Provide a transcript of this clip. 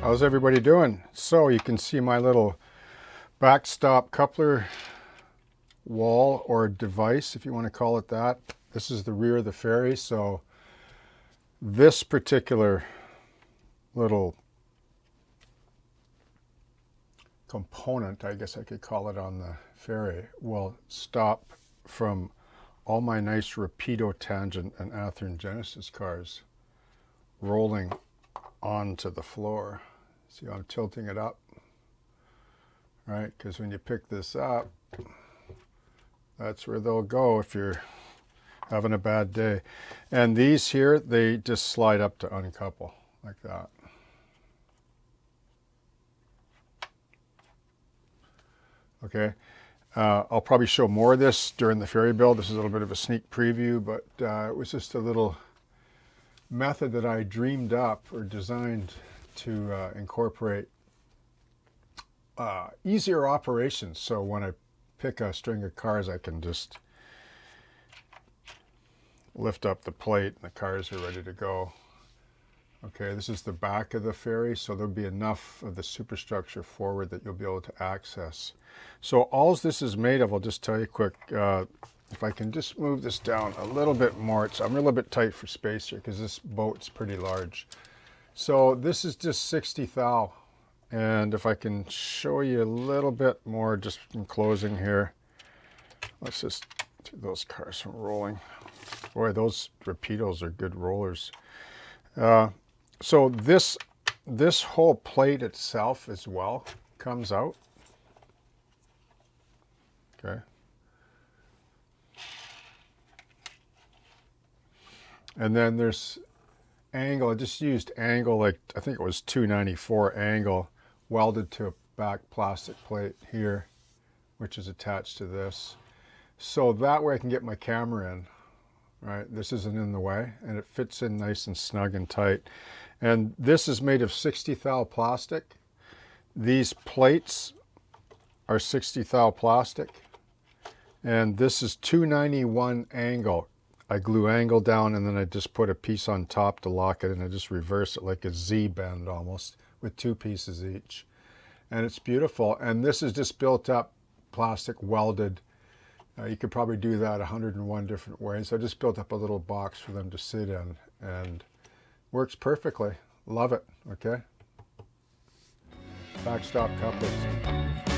How's everybody doing? So you can see my little backstop coupler wall or device, if you want to call it that. This is the rear of the ferry. So this particular little component, I guess I could call it, on the ferry will stop from all my nice Rapido Tangent and Athearn Genesis cars rolling onto the floor. See how I'm tilting it up? Right, because when you pick this up, that's where they'll go if you're having a bad day. And these here, they just slide up to uncouple like that. Okay, I'll probably show more of this during the ferry build. This is a little bit of a sneak preview, but it was just a little method that I dreamed up or designed to incorporate easier operations. So when I pick a string of cars, I can just lift up the plate and the cars are ready to go. Okay, this is the back of the ferry, so there'll be enough of the superstructure forward that you'll be able to access. So all this is made of, I'll just tell you quick, if I can just move this down a little bit more. I'm a little bit tight for space here because this boat's pretty large. So this is just 60 thou. And if I can show you a little bit more just in closing here, let's just do those cars from rolling. Boy, those Rapidos are good rollers. So this whole plate itself as well comes out. Okay. And then there's angle. I just used angle, like I think it was 294 angle, welded to a back plastic plate here, which is attached to this. So that way I can get my camera in, right? This isn't in the way, and it fits in nice and snug and tight. And this is made of 60 thou plastic. These plates are 60 thou plastic. And this is 291 angle. I glue angle down and then I just put a piece on top to lock it, and I just reverse it like a Z bend almost with two pieces each. And it's beautiful. And this is just built up plastic welded. You could probably do that 101 different ways. I just built up a little box for them to sit in, and works perfectly. Love it. Okay. Backstop couplers.